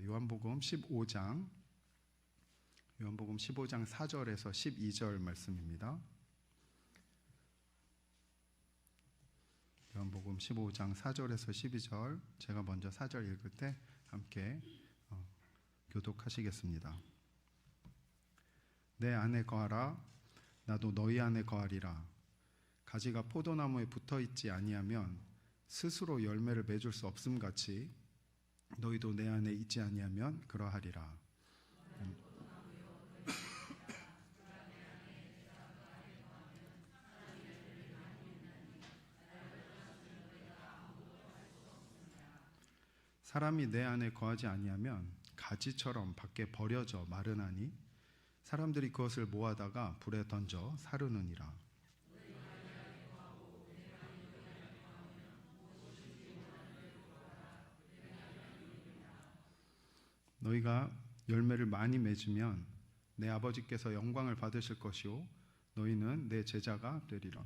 요한복음 15장 4절에서 12절 말씀입니다. 요한복음 15장 4절에서 12절, 제가 먼저 4절 읽을 때 함께 교독하시겠습니다. 내 안에 거하라, 나도 너희 안에 거하리라. 가지가 포도나무에 붙어있지 아니하면 스스로 열매를 맺을 수 없음같이 너희도 내 안에 있지 아니하면 그러하리라. 사람이 내 안에 거하지 아니하면 가지처럼 밖에 버려져 마르나니 사람들이 그것을 모아다가 불에 던져 사르느니라. 너희가 열매를 많이 맺으면 내 아버지께서 영광을 받으실 것이요 너희는 내 제자가 되리라.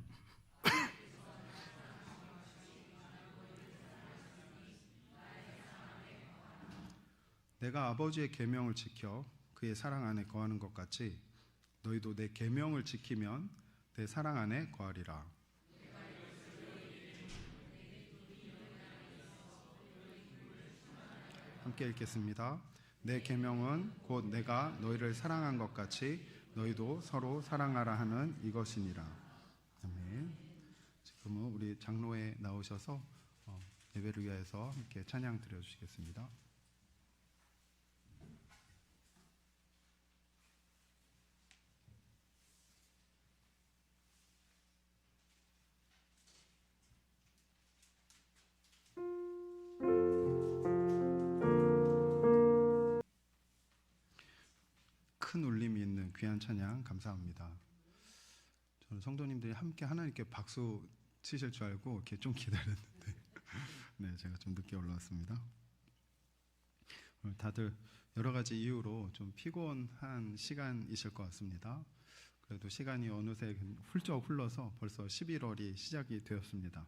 내가 아버지의 계명을 지켜 그의 사랑 안에 거하는 것 같이 너희도 내 계명을 지키면 내 사랑 안에 거하리라. 함께 읽겠습니다. 내 계명은 곧 내가 너희를 사랑한 것 같이 너희도 서로 사랑하라 하는 이것이니라. 아멘. 지금은 우리 장로에 나오셔서 예배를 위해서 함께 찬양 드려주시겠습니다. 큰 울림이 있는 귀한 찬양 감사합니다. 저는 성도님들이 함께 하나님께 박수 치실 줄 알고 이렇게 좀 기다렸는데 네, 제가 좀 늦게 올라왔습니다. 오늘 다들 여러 가지 이유로 좀 피곤한 시간이실 것 같습니다. 그래도 시간이 어느새 훌쩍 흘러서 벌써 11월이 시작이 되었습니다.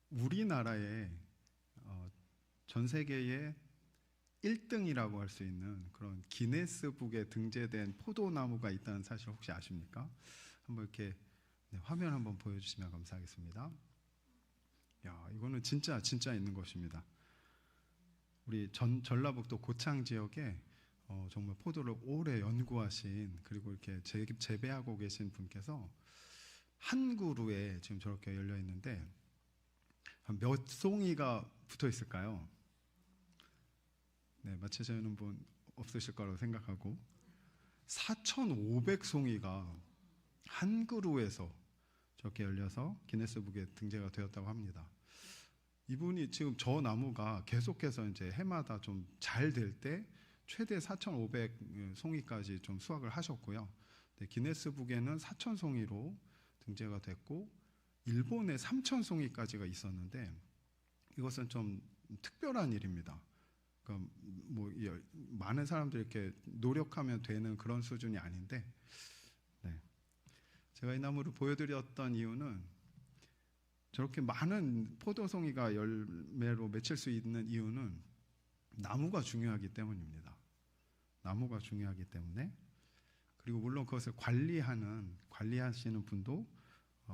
우리나라에 전 세계의 1등이라고 할 수 있는 그런 기네스북에 등재된 포도나무가 있다는 사실 혹시 아십니까? 한번 이렇게 화면 한번 보여주시면 감사하겠습니다. 야, 이거는 진짜 있는 것입니다. 우리 전라북도 고창 지역에 정말 포도를 오래 연구하신, 그리고 이렇게 재배하고 계신 분께서 한 그루에 지금 저렇게 열려 있는데 몇 송이가 붙어 있을까요? 네, 맞히시는 분 없으실 거라고 생각하고 4,500송이가 한 그루에서 저렇게 열려서 기네스북에 등재가 되었다고 합니다. 이분이 지금 저 나무가 계속해서 이제 해마다 좀 잘 될 때 최대 4,500송이까지 좀 수확을 하셨고요. 네, 기네스북에는 4,000송이로 등재가 됐고 일본에 3,000송이까지가 있었는데 이것은 좀 특별한 일입니다. 그러니까 뭐 많은 사람들이 이렇게 노력하면 되는 그런 수준이 아닌데, 네. 제가 이 나무를 보여드렸던 이유는 저렇게 많은 포도송이가 열매로 맺힐 수 있는 이유는 나무가 중요하기 때문입니다. 나무가 중요하기 때문에, 그리고 물론 그것을 관리하시는 분도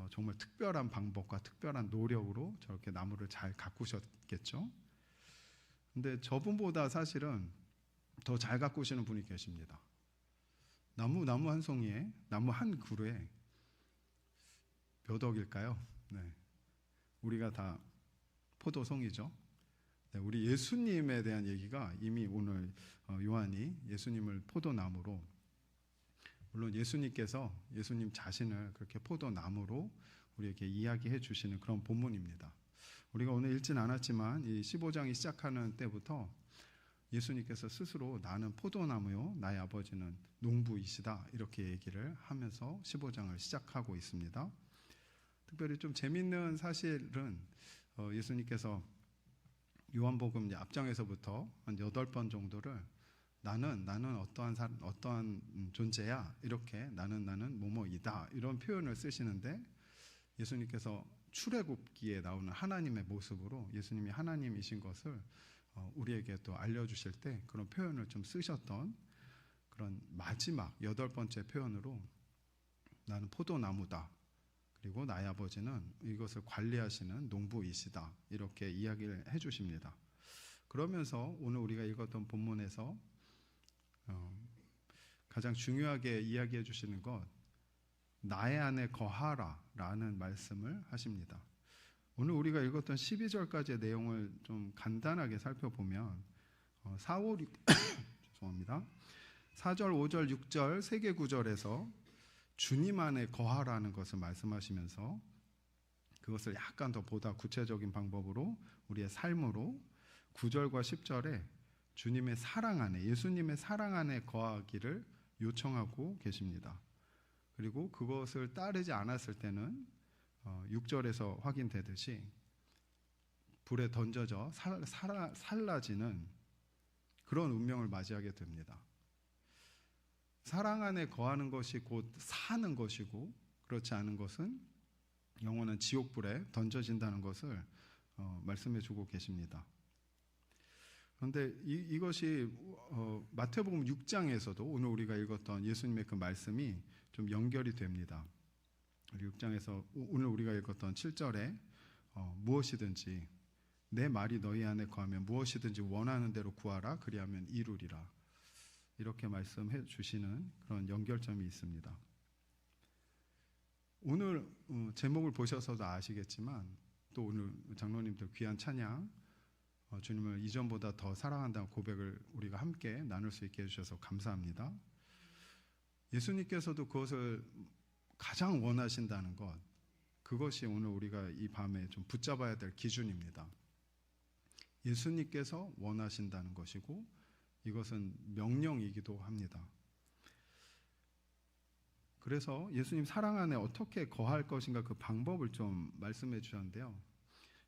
정말 특별한 방법과 특별한 노력으로 저렇게 나무를 잘 가꾸셨겠죠. 근데 저분보다 사실은 더 잘 가꾸시는 분이 계십니다. 나무 한 송이에, 나무 한 그루에 몇 억일까요? 네. 우리가 다 포도송이죠. 네, 우리 예수님에 대한 얘기가 이미 오늘 요한이 예수님을 포도나무로, 물론 예수님께서 예수님 자신을 그렇게 포도나무로 우리에게 이야기해 주시는 그런 본문입니다. 우리가 오늘 읽진 않았지만 이 15장이 시작하는 때부터 예수님께서 스스로 나는 포도나무요 나의 아버지는 농부이시다 이렇게 얘기를 하면서 15장을 시작하고 있습니다. 특별히 좀 재밌는 사실은 예수님께서 요한복음 앞장에서부터 한 8번 정도를 나는 어떠한 존재야 이렇게 나는 뭐뭐이다 이런 표현을 쓰시는데, 예수님께서 출애굽기에 나오는 하나님의 모습으로 예수님이 하나님이신 것을 우리에게 또 알려주실 때 그런 표현을 좀 쓰셨던 그런 마지막 8번째 표현으로 나는 포도나무다. 그리고 나의 아버지는 이것을 관리하시는 농부이시다. 이렇게 이야기를 해주십니다. 그러면서 오늘 우리가 읽었던 본문에서 가장 중요하게 이야기해 주시는 것, 나의 안에 거하라 라는 말씀을 하십니다. 오늘 우리가 읽었던 12절까지의 내용을 좀 간단하게 살펴보면 4, 5, 6, 죄송합니다. 4절, 5절, 6절, 3개 구절에서 주님 안에 거하라는 것을 말씀하시면서 그것을 약간 더 보다 구체적인 방법으로 우리의 삶으로 9절과 10절에 주님의 사랑 안에, 예수님의 사랑 안에 거하기를 요청하고 계십니다. 그리고 그것을 따르지 않았을 때는 6절에서 확인되듯이 불에 던져져 살라지는 그런 운명을 맞이하게 됩니다. 사랑 안에 거하는 것이 곧 사는 것이고, 그렇지 않은 것은 영원한 지옥불에 던져진다는 것을 말씀해 주고 계십니다. 그런데 이것이 마태복음 6장에서도 오늘 우리가 읽었던 예수님의 그 말씀이 좀 연결이 됩니다. 6장에서 오늘 우리가 읽었던 7절에 무엇이든지 내 말이 너희 안에 거하면 무엇이든지 원하는 대로 구하라 그리하면 이루리라. 이렇게 말씀해 주시는 그런 연결점이 있습니다. 오늘 제목을 보셔서도 아시겠지만 또 오늘 장로님들 귀한 찬양, 주님을 이전보다 더 사랑한다는 고백을 우리가 함께 나눌 수 있게 해주셔서 감사합니다. 예수님께서도 그것을 가장 원하신다는 것, 그것이 오늘 우리가 이 밤에 좀 붙잡아야 될 기준입니다. 예수님께서 원하신다는 것이고 이것은 명령이기도 합니다. 그래서 예수님 사랑 안에 어떻게 거할 것인가 그 방법을 좀 말씀해 주셨는데요.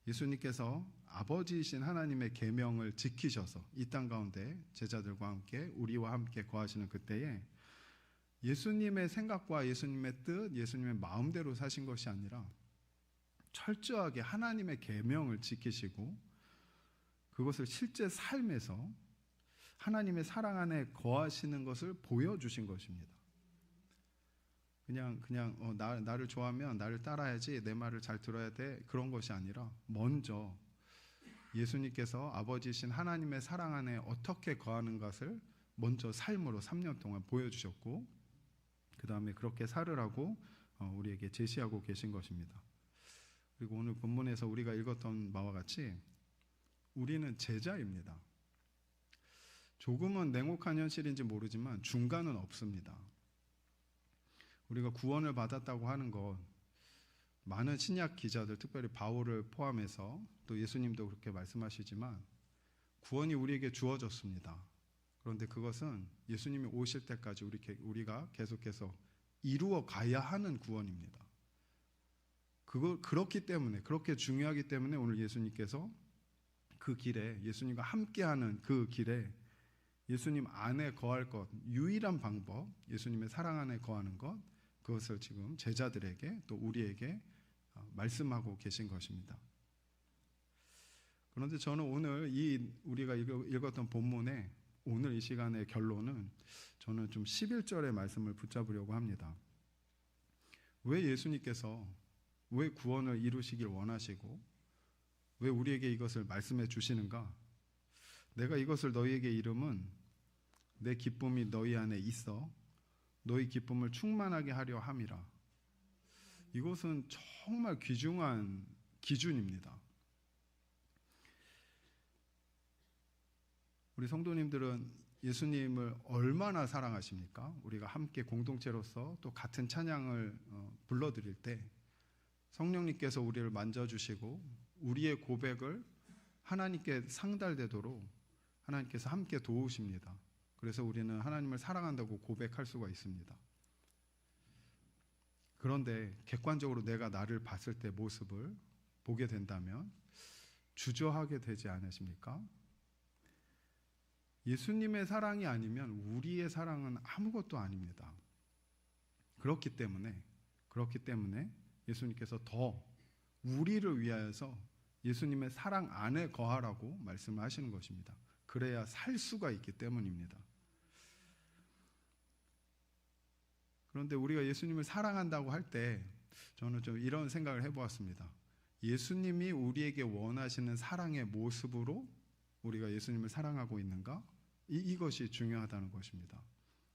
예수님께서 아버지이신 하나님의 계명을 지키셔서 이 땅 가운데 제자들과 함께 우리와 함께 거하시는 그때에 예수님의 생각과 예수님의 뜻, 예수님의 마음대로 사신 것이 아니라 철저하게 하나님의 계명을 지키시고 그것을 실제 삶에서 하나님의 사랑 안에 거하시는 것을 보여주신 것입니다. 그냥 나를 좋아하면 나를 따라야지, 내 말을 잘 들어야 돼, 그런 것이 아니라 먼저 예수님께서 아버지이신 하나님의 사랑 안에 어떻게 거하는 것을 먼저 삶으로 3년 동안 보여주셨고 그 다음에 그렇게 살으라고 우리에게 제시하고 계신 것입니다. 그리고 오늘 본문에서 우리가 읽었던 바와 같이 우리는 제자입니다. 조금은 냉혹한 현실인지 모르지만 중간은 없습니다. 우리가 구원을 받았다고 하는 것, 많은 신약 기자들, 특별히 바울을 포함해서 또 예수님도 그렇게 말씀하시지만 구원이 우리에게 주어졌습니다. 그런데 그것은 예수님이 오실 때까지 우리가 계속해서 이루어 가야 하는 구원입니다. 그렇기 때문에, 그렇게 중요하기 때문에 오늘 예수님께서 그 길에, 예수님과 함께하는 그 길에 예수님 안에 거할 것, 유일한 방법, 예수님의 사랑 안에 거하는 것, 그것을 지금 제자들에게 또 우리에게 말씀하고 계신 것입니다. 그런데 저는 오늘 우리가 읽었던 본문의 오늘 이 시간의 결론은 저는 좀 11절의 말씀을 붙잡으려고 합니다. 왜 예수님께서 왜 구원을 이루시길 원하시고 왜 우리에게 이것을 말씀해 주시는가? 내가 이것을 너희에게 이름은 내 기쁨이 너희 안에 있어 너희 기쁨을 충만하게 하려 함이라. 이것은 정말 귀중한 기준입니다. 우리 성도님들은 예수님을 얼마나 사랑하십니까? 우리가 함께 공동체로서 또 같은 찬양을 불러드릴 때 성령님께서 우리를 만져주시고 우리의 고백을 하나님께 상달되도록 하나님께서 함께 도우십니다. 그래서 우리는 하나님을 사랑한다고 고백할 수가 있습니다. 그런데 객관적으로 내가 나를 봤을 때 모습을 보게 된다면 주저하게 되지 않으십니까? 예수님의 사랑이 아니면 우리의 사랑은 아무것도 아닙니다. 그렇기 때문에 예수님께서 더 우리를 위하여서 예수님의 사랑 안에 거하라고 말씀을 하시는 것입니다. 그래야 살 수가 있기 때문입니다. 그런데 우리가 예수님을 사랑한다고 할 때 저는 좀 이런 생각을 해보았습니다. 예수님이 우리에게 원하시는 사랑의 모습으로 우리가 예수님을 사랑하고 있는가? 이것이 중요하다는 것입니다.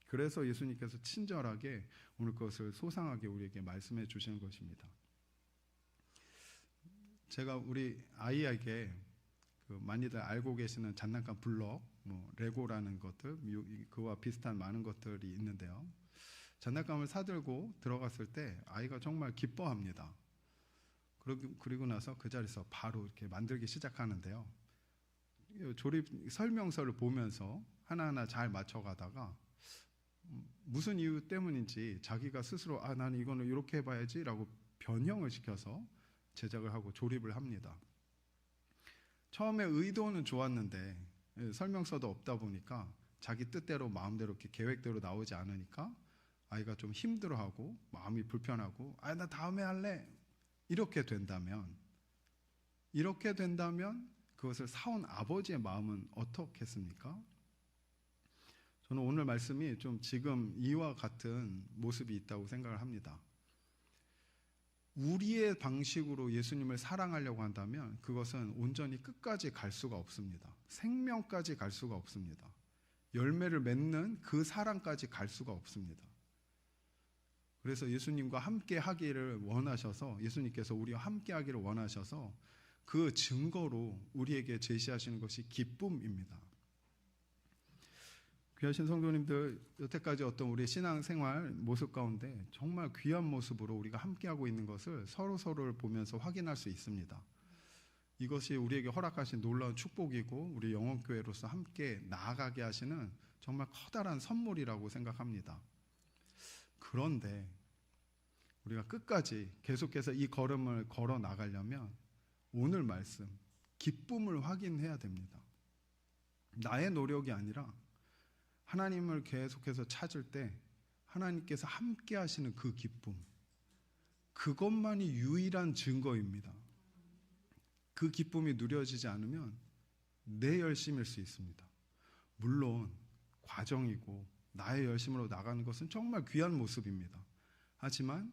그래서 예수님께서 친절하게 오늘 그것을 소상하게 우리에게 말씀해 주시는 것입니다. 제가 우리 아이에게 많이들 알고 계시는 장난감 블럭, 레고라는 것들, 그와 비슷한 많은 것들이 있는데요. 장난감을 사들고 들어갔을 때 아이가 정말 기뻐합니다. 그리고 나서 그 자리에서 바로 이렇게 만들기 시작하는데요. 조립 설명서를 보면서 하나하나 잘 맞춰가다가 무슨 이유 때문인지 자기가 스스로 나는 이거는 이렇게 해봐야지 라고 변형을 시켜서 제작을 하고 조립을 합니다. 처음에 의도는 좋았는데 설명서도 없다 보니까 자기 뜻대로 마음대로 이렇게 계획대로 나오지 않으니까 아이가 좀 힘들어하고 마음이 불편하고 나 다음에 할래 이렇게 된다면 그것을 사온 아버지의 마음은 어떻겠습니까? 저는 오늘 말씀이 좀 지금 이와 같은 모습이 있다고 생각을 합니다. 우리의 방식으로 예수님을 사랑하려고 한다면 그것은 온전히 끝까지 갈 수가 없습니다. 생명까지 갈 수가 없습니다. 열매를 맺는 그 사랑까지 갈 수가 없습니다. 그래서 예수님과 함께 하기를 원하셔서 예수님께서 우리와 함께 하기를 원하셔서 그 증거로 우리에게 제시하시는 것이 기쁨입니다. 귀하신 성도님들, 여태까지 어떤 우리 신앙생활 모습 가운데 정말 귀한 모습으로 우리가 함께하고 있는 것을 서로를 보면서 확인할 수 있습니다. 이것이 우리에게 허락하신 놀라운 축복이고 우리 영혼교회로서 함께 나아가게 하시는 정말 커다란 선물이라고 생각합니다. 그런데 우리가 끝까지 계속해서 이 걸음을 걸어 나가려면 오늘 말씀, 기쁨을 확인해야 됩니다. 나의 노력이 아니라 하나님을 계속해서 찾을 때 하나님께서 함께 하시는 그 기쁨, 그것만이 유일한 증거입니다. 그 기쁨이 누려지지 않으면 내 열심일 수 있습니다. 물론 과정이고 나의 열심으로 나가는 것은 정말 귀한 모습입니다. 하지만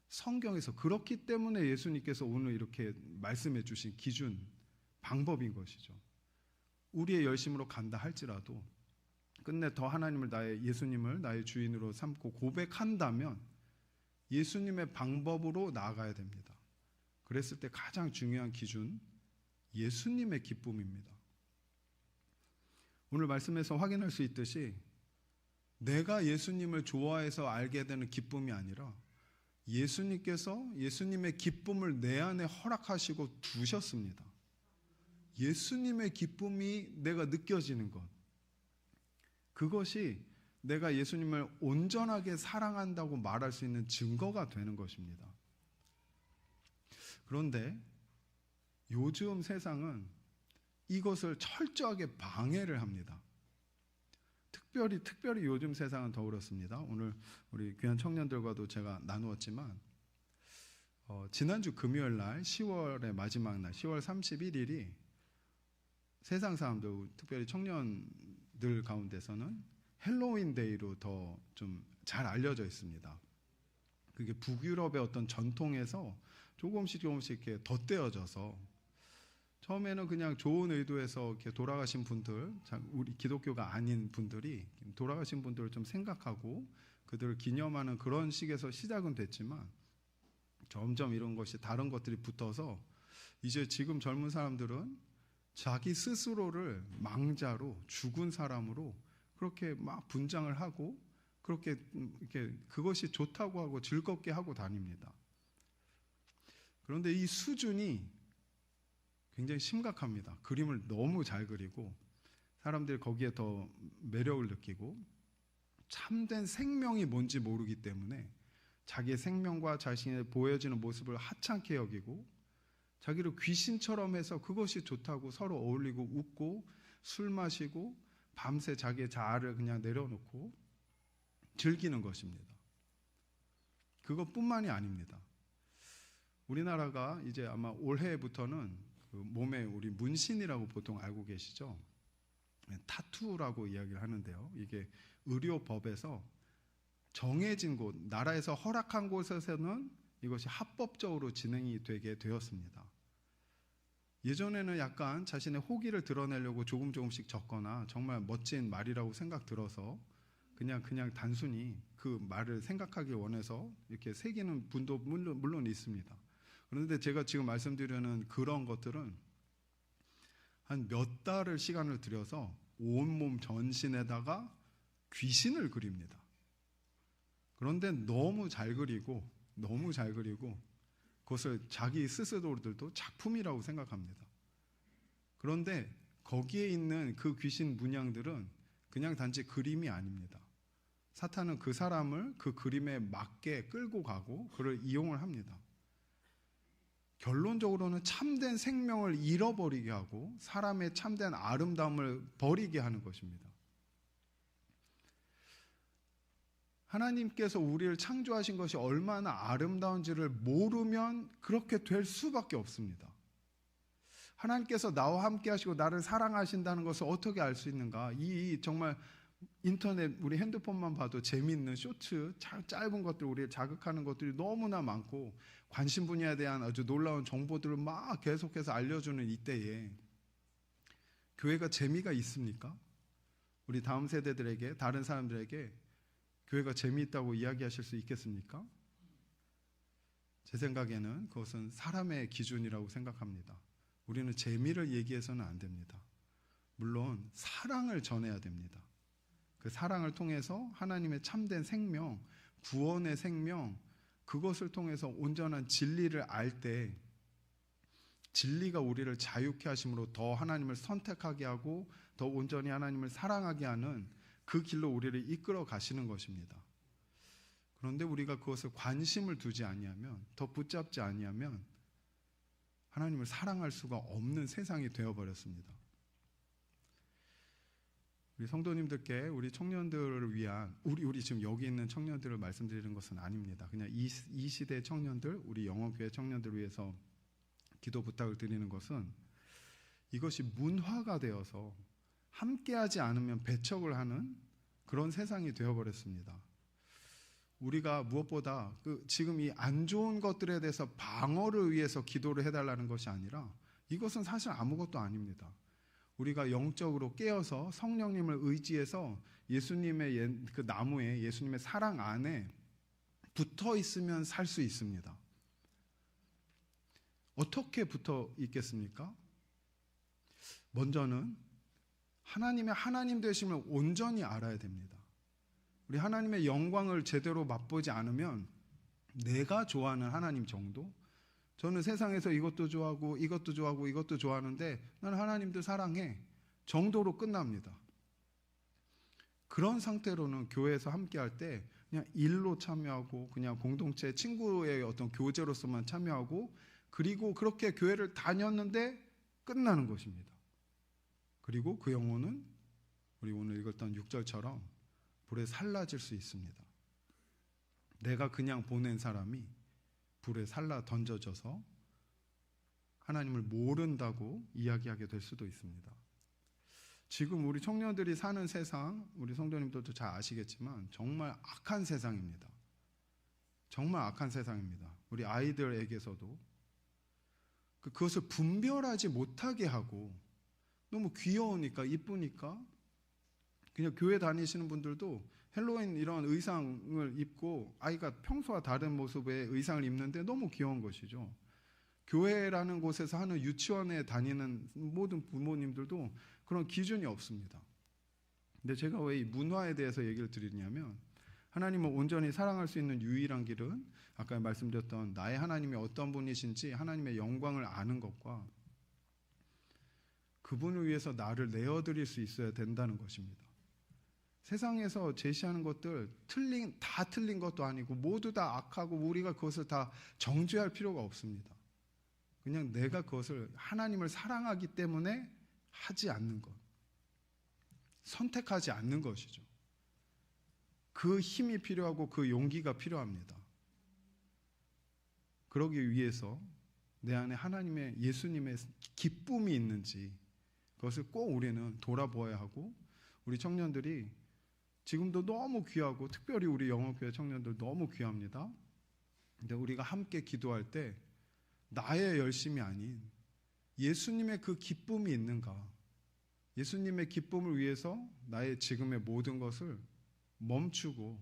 성경에서 그렇기 때문에 예수님께서 오늘 이렇게 말씀해 주신 기준, 방법인 것이죠. 우리의 열심으로 간다 할지라도 끝내 더 하나님을 예수님을 나의 주인으로 삼고 고백한다면 예수님의 방법으로 나아가야 됩니다. 그랬을 때 가장 중요한 기준, 예수님의 기쁨입니다. 오늘 말씀에서 확인할 수 있듯이 내가 예수님을 좋아해서 알게 되는 기쁨이 아니라 예수님께서 예수님의 기쁨을 내 안에 허락하시고 두셨습니다. 예수님의 기쁨이 내가 느껴지는 것, 그것이 내가 예수님을 온전하게 사랑한다고 말할 수 있는 증거가 되는 것입니다. 그런데 요즘 세상은 이것을 철저하게 방해를 합니다. 특별히 요즘 세상은 더 그렇습니다. 오늘 우리 귀한 청년들과도 제가 나누었지만 지난주 금요일 날 10월의 마지막 날 10월 31일이 세상 사람들, 특별히 청년들 가운데서는 헬로윈 데이로 더 좀 잘 알려져 있습니다. 그게 북유럽의 어떤 전통에서 조금씩 이렇게 덧대어져서 처음에는 그냥 좋은 의도에서 이렇게 돌아가신 분들, 우리 기독교가 아닌 분들이 돌아가신 분들을 좀 생각하고 그들을 기념하는 그런 식에서 시작은 됐지만 점점 이런 것이 다른 것들이 붙어서 이제 지금 젊은 사람들은 자기 스스로를 망자로 죽은 사람으로 그렇게 막 분장을 하고 그렇게 이렇게 그것이 좋다고 하고 즐겁게 하고 다닙니다. 그런데 이 수준이 굉장히 심각합니다. 그림을 너무 잘 그리고 사람들이 거기에 더 매력을 느끼고 참된 생명이 뭔지 모르기 때문에 자기의 생명과 자신의 보여지는 모습을 하찮게 여기고 자기를 귀신처럼 해서 그것이 좋다고 서로 어울리고 웃고 술 마시고 밤새 자기의 자아를 그냥 내려놓고 즐기는 것입니다. 그것뿐만이 아닙니다. 우리나라가 이제 아마 올해부터는 그 몸에 우리 문신이라고 보통 알고 계시죠? 타투라고 이야기를 하는데요. 이게 의료법에서 정해진 곳, 나라에서 허락한 곳에서는 이것이 합법적으로 진행이 되게 되었습니다. 예전에는 약간 자신의 호기를 드러내려고 조금씩 적거나 정말 멋진 말이라고 생각 들어서 그냥 단순히 그 말을 생각하기 원해서 이렇게 새기는 분도 물론 있습니다. 그런데 제가 지금 말씀드리는 그런 것들은 한 몇 달을 시간을 들여서 온몸 전신에다가 귀신을 그립니다. 그런데 너무 잘 그리고 그것을 자기 스스로들도 작품이라고 생각합니다. 그런데 거기에 있는 그 귀신 문양들은 그냥 단지 그림이 아닙니다. 사탄은 그 사람을 그 그림에 맞게 끌고 가고 그를 이용을 합니다. 결론적으로는 참된 생명을 잃어버리게 하고 사람의 참된 아름다움을 버리게 하는 것입니다. 하나님께서 우리를 창조하신 것이 얼마나 아름다운지를 모르면 그렇게 될 수밖에 없습니다. 하나님께서 나와 함께 하시고 나를 사랑하신다는 것을 어떻게 알 수 있는가? 이 정말 인터넷 우리 핸드폰만 봐도 재미있는 쇼츠 짧은 것들 우리를 자극하는 것들이 너무나 많고 관심 분야에 대한 아주 놀라운 정보들을 막 계속해서 알려주는 이때에 교회가 재미가 있습니까? 우리 다음 세대들에게 다른 사람들에게 교회가 재미있다고 이야기하실 수 있겠습니까? 제 생각에는 그것은 사람의 기준이라고 생각합니다. 우리는 재미를 얘기해서는 안 됩니다. 물론 사랑을 전해야 됩니다. 그 사랑을 통해서 하나님의 참된 생명, 구원의 생명, 그것을 통해서 온전한 진리를 알 때 진리가 우리를 자유케 하심으로 더 하나님을 선택하게 하고 더 온전히 하나님을 사랑하게 하는 그 길로 우리를 이끌어 가시는 것입니다. 그런데 우리가 그것을 관심을 두지 아니하면, 더 붙잡지 아니하면 하나님을 사랑할 수가 없는 세상이 되어버렸습니다. 우리 성도님들께 우리 청년들을 위한 우리 지금 여기 있는 청년들을 말씀드리는 것은 아닙니다. 그냥 이 시대 청년들, 우리 영어교회 청년들을 위해서 기도 부탁을 드리는 것은 이것이 문화가 되어서 함께하지 않으면 배척을 하는 그런 세상이 되어버렸습니다. 우리가 무엇보다 지금 이 안 좋은 것들에 대해서 방어를 위해서 기도를 해달라는 것이 아니라 이것은 사실 아무것도 아닙니다. 우리가 영적으로 깨어서 성령님을 의지해서 예수님의 그 나무에 예수님의 사랑 안에 붙어 있으면 살 수 있습니다. 어떻게 붙어 있겠습니까? 먼저는 하나님의 하나님 되심을 온전히 알아야 됩니다. 우리 하나님의 영광을 제대로 맛보지 않으면 내가 좋아하는 하나님 정도? 저는 세상에서 이것도 좋아하고 이것도 좋아하고 이것도 좋아하는데 나는 하나님도 사랑해 정도로 끝납니다. 그런 상태로는 교회에서 함께할 때 그냥 일로 참여하고 그냥 공동체 친구의 어떤 교제로서만 참여하고 그리고 그렇게 교회를 다녔는데 끝나는 것입니다. 그리고 그 영혼은 우리 오늘 읽었던 6절처럼 불에 살라질 수 있습니다. 내가 그냥 보낸 사람이 불에 살라 던져져서 하나님을 모른다고 이야기하게 될 수도 있습니다. 지금 우리 청년들이 사는 세상, 우리 성도님들도 잘 아시겠지만 정말 악한 세상입니다. 정말 악한 세상입니다. 우리 아이들에게서도 그것을 분별하지 못하게 하고 너무 귀여우니까 이쁘니까 그냥 교회 다니시는 분들도 헬로윈 이런 의상을 입고 아이가 평소와 다른 모습의 의상을 입는데 너무 귀여운 것이죠. 교회라는 곳에서 하는 유치원에 다니는 모든 부모님들도 그런 기준이 없습니다. 근데 제가 왜 이 문화에 대해서 얘기를 드리냐면 하나님을 온전히 사랑할 수 있는 유일한 길은 아까 말씀드렸던 나의 하나님이 어떤 분이신지 하나님의 영광을 아는 것과 그분을 위해서 나를 내어드릴 수 있어야 된다는 것입니다. 세상에서 제시하는 것들 다 틀린 것도 아니고 모두 다 악하고 우리가 그것을 다 정죄할 필요가 없습니다. 그냥 내가 그것을 하나님을 사랑하기 때문에 하지 않는 것, 선택하지 않는 것이죠. 그 힘이 필요하고 그 용기가 필요합니다. 그러기 위해서 내 안에 하나님의 예수님의 기쁨이 있는지 그것을 꼭 우리는 돌아보아야 하고, 우리 청년들이 지금도 너무 귀하고 특별히 우리 영어교회 청년들 너무 귀합니다. 근데 우리가 함께 기도할 때 나의 열심이 아닌 예수님의 그 기쁨이 있는가, 예수님의 기쁨을 위해서 나의 지금의 모든 것을 멈추고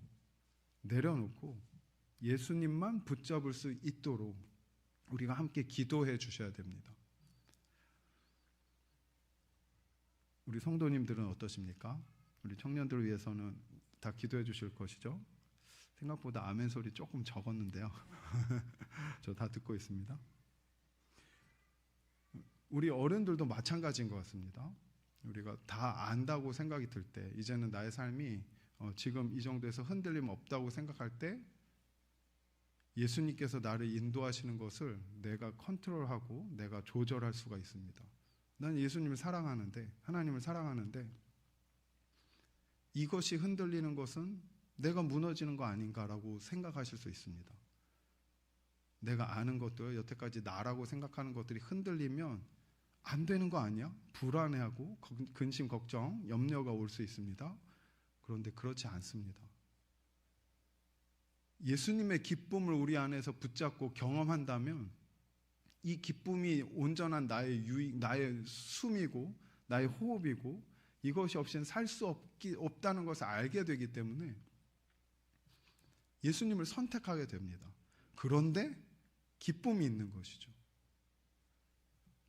내려놓고 예수님만 붙잡을 수 있도록 우리가 함께 기도해 주셔야 됩니다. 우리 성도님들은 어떠십니까? 우리 청년들을 위해서는 다 기도해 주실 것이죠? 생각보다 아멘 소리 조금 적었는데요. 저 다 듣고 있습니다. 우리 어른들도 마찬가지인 것 같습니다. 우리가 다 안다고 생각이 들 때, 이제는 나의 삶이 지금 이 정도에서 흔들림 없다고 생각할 때 예수님께서 나를 인도하시는 것을 내가 컨트롤하고 내가 조절할 수가 있습니다. 난 예수님을 사랑하는데, 하나님을 사랑하는데 이것이 흔들리는 것은 내가 무너지는 거 아닌가라고 생각하실 수 있습니다. 내가 아는 것들, 여태까지 나라고 생각하는 것들이 흔들리면 안 되는 거 아니야? 불안해하고 근심, 걱정, 염려가 올 수 있습니다. 그런데 그렇지 않습니다. 예수님의 기쁨을 우리 안에서 붙잡고 경험한다면 이 기쁨이 온전한 나의 유익, 나의 숨이고 나의 호흡이고 이것이 없이는 살 수 없다는 것을 알게 되기 때문에 예수님을 선택하게 됩니다. 그런데 기쁨이 있는 것이죠.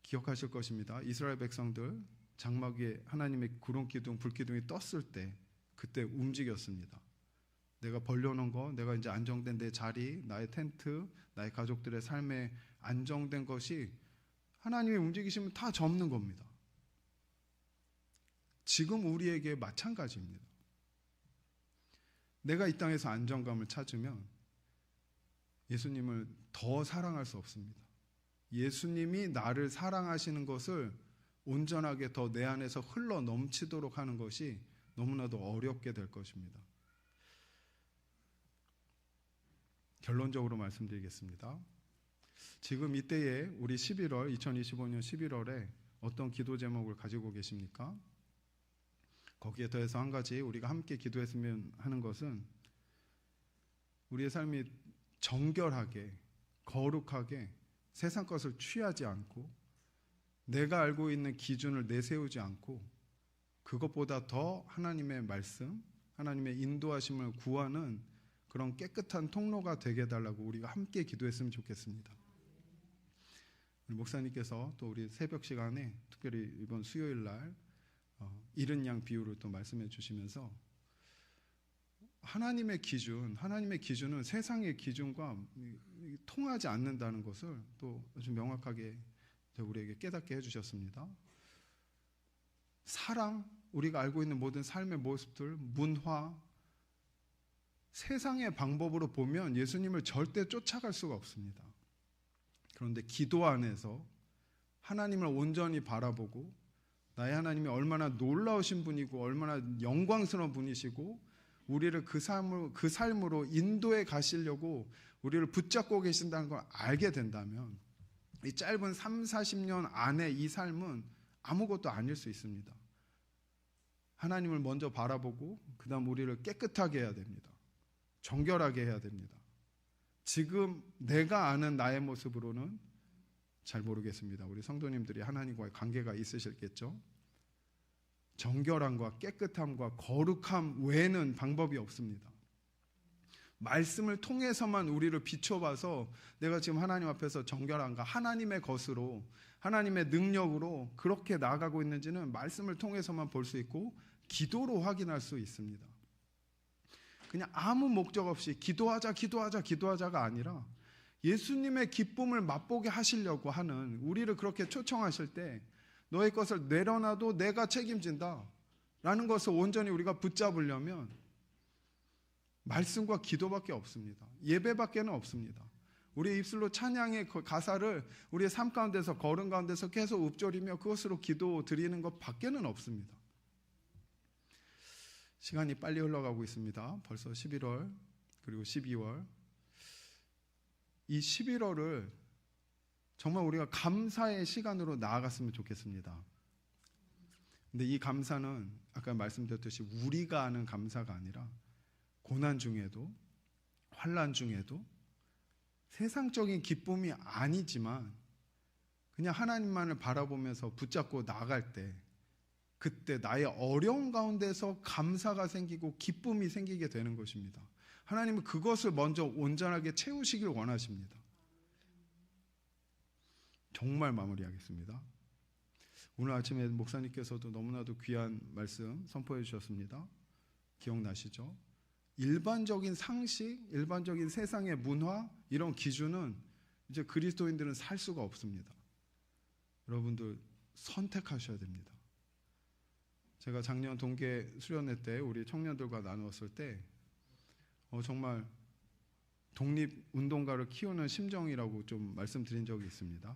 기억하실 것입니다. 이스라엘 백성들 장막 위에 하나님의 구름기둥, 불기둥이 떴을 때 그때 움직였습니다. 내가 벌려놓은 거, 내가 이제 안정된 내 자리, 나의 텐트, 나의 가족들의 삶에 안정된 것이 하나님이 움직이시면 다 접는 겁니다. 지금 우리에게 마찬가지입니다. 내가 이 땅에서 안정감을 찾으면 예수님을 더 사랑할 수 없습니다. 예수님이 나를 사랑하시는 것을 온전하게 더 내 안에서 흘러 넘치도록 하는 것이 너무나도 어렵게 될 것입니다. 결론적으로 말씀드리겠습니다. 지금 이때에 우리 2025년 11월에 어떤 기도 제목을 가지고 계십니까? 거기에 더해서 한 가지 우리가 함께 기도했으면 하는 것은 우리의 삶이 정결하게, 거룩하게 세상 것을 취하지 않고 내가 알고 있는 기준을 내세우지 않고 그것보다 더 하나님의 말씀, 하나님의 인도하심을 구하는 그런 깨끗한 통로가 되게 해달라고 우리가 함께 기도했으면 좋겠습니다. 목사님께서 또 우리 새벽 시간에 특별히 이번 수요일 날 이른 양 비유를 또 말씀해 주시면서 하나님의 기준은 세상의 기준과 통하지 않는다는 것을 또 아주 명확하게 우리에게 깨닫게 해주셨습니다. 사랑, 우리가 알고 있는 모든 삶의 모습들, 문화, 세상의 방법으로 보면 예수님을 절대 쫓아갈 수가 없습니다. 그런데 기도 안에서 하나님을 온전히 바라보고 나의 하나님이 얼마나 놀라우신 분이고 얼마나 영광스러운 분이시고 우리를 그 삶으로 인도해 가시려고 우리를 붙잡고 계신다는 걸 알게 된다면 이 짧은 30-40년 안에 이 삶은 아무것도 아닐 수 있습니다. 하나님을 먼저 바라보고 그 다음 우리를 깨끗하게 해야 됩니다. 정결하게 해야 됩니다. 지금 내가 아는 나의 모습으로는 잘 모르겠습니다. 우리 성도님들이 하나님과의 관계가 있으실겠죠? 정결함과 깨끗함과 거룩함 외에는 방법이 없습니다. 말씀을 통해서만 우리를 비춰봐서 내가 지금 하나님 앞에서 정결한가, 하나님의 것으로, 하나님의 능력으로 그렇게 나아가고 있는지는 말씀을 통해서만 볼 수 있고 기도로 확인할 수 있습니다. 그냥 아무 목적 없이 기도하자가 아니라 예수님의 기쁨을 맛보게 하시려고 하는, 우리를 그렇게 초청하실 때 너의 것을 내려놔도 내가 책임진다 라는 것을 온전히 우리가 붙잡으려면 말씀과 기도밖에 없습니다. 예배밖에는 없습니다. 우리의 입술로 찬양의 가사를 우리의 삶 가운데서, 걸음 가운데서 계속 읊조리며 그것으로 기도 드리는 것 밖에는 없습니다. 시간이 빨리 흘러가고 있습니다. 벌써 11월 그리고 12월. 이 11월을 정말 우리가 감사의 시간으로 나아갔으면 좋겠습니다. 근데 이 감사는 아까 말씀드렸듯이 우리가 아는 감사가 아니라 고난 중에도 환난 중에도 세상적인 기쁨이 아니지만 그냥 하나님만을 바라보면서 붙잡고 나갈 때 그때 나의 어려운 가운데서 감사가 생기고 기쁨이 생기게 되는 것입니다. 하나님은 그것을 먼저 온전하게 채우시길 원하십니다. 정말 마무리하겠습니다. 오늘 아침에 목사님께서도 너무나도 귀한 말씀 선포해 주셨습니다. 기억나시죠? 일반적인 상식, 일반적인 세상의 문화, 이런 기준은 이제 그리스도인들은 살 수가 없습니다. 여러분들 선택하셔야 됩니다. 제가 작년 동계 수련회 때 우리 청년들과 나누었을 때 정말 독립운동가를 키우는 심정이라고 좀 말씀드린 적이 있습니다.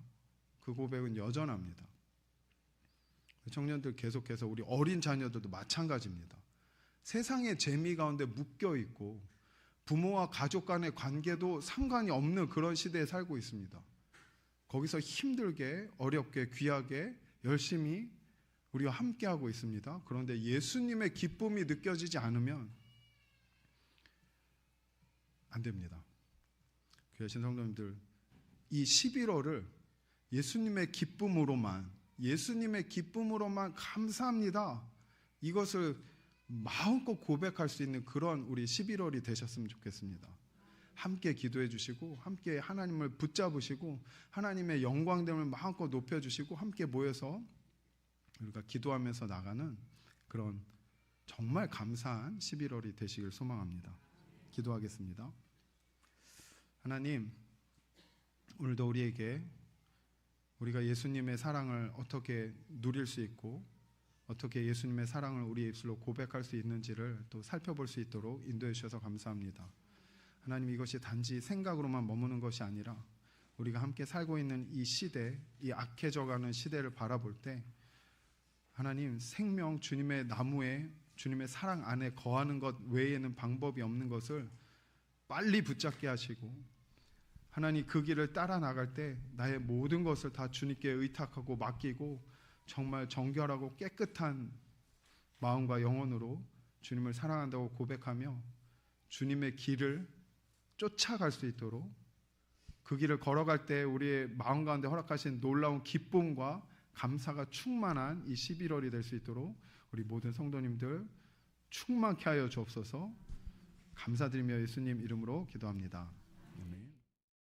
그 고백은 여전합니다. 청년들 계속해서 우리 어린 자녀들도 마찬가지입니다. 세상의 재미 가운데 묶여있고 부모와 가족 간의 관계도 상관이 없는 그런 시대에 살고 있습니다. 거기서 힘들게 어렵게 귀하게 열심히 우리와 함께하고 있습니다. 그런데 예수님의 기쁨이 느껴지지 않으면 안 됩니다. 귀하신 성도님들, 이 11월을 예수님의 기쁨으로만 감사합니다, 이것을 마음껏 고백할 수 있는 그런 우리 11월이 되셨으면 좋겠습니다. 함께 기도해 주시고 함께 하나님을 붙잡으시고 하나님의 영광됨을 마음껏 높여주시고 함께 모여서 우리가 기도하면서 나가는 그런 정말 감사한 11월이 되시길 소망합니다. 기도하겠습니다. 하나님, 오늘도 우리에게 우리가 예수님의 사랑을 어떻게 누릴 수 있고 어떻게 예수님의 사랑을 우리의 입술로 고백할 수 있는지를 또 살펴볼 수 있도록 인도해 주셔서 감사합니다. 하나님, 이것이 단지 생각으로만 머무는 것이 아니라 우리가 함께 살고 있는 이 시대, 이 악해져가는 시대를 바라볼 때 하나님, 생명 주님의 나무에 주님의 사랑 안에 거하는 것 외에는 방법이 없는 것을 빨리 붙잡게 하시고 하나님, 그 길을 따라 나갈 때 나의 모든 것을 다 주님께 의탁하고 맡기고 정말 정결하고 깨끗한 마음과 영혼으로 주님을 사랑한다고 고백하며 주님의 길을 쫓아갈 수 있도록 그 길을 걸어갈 때 우리의 마음 가운데 허락하신 놀라운 기쁨과 감사가 충만한 이 11월이 될 수 있도록 우리 모든 성도님들 충만케 하여 주옵소서. 감사드리며 예수님 이름으로 기도합니다.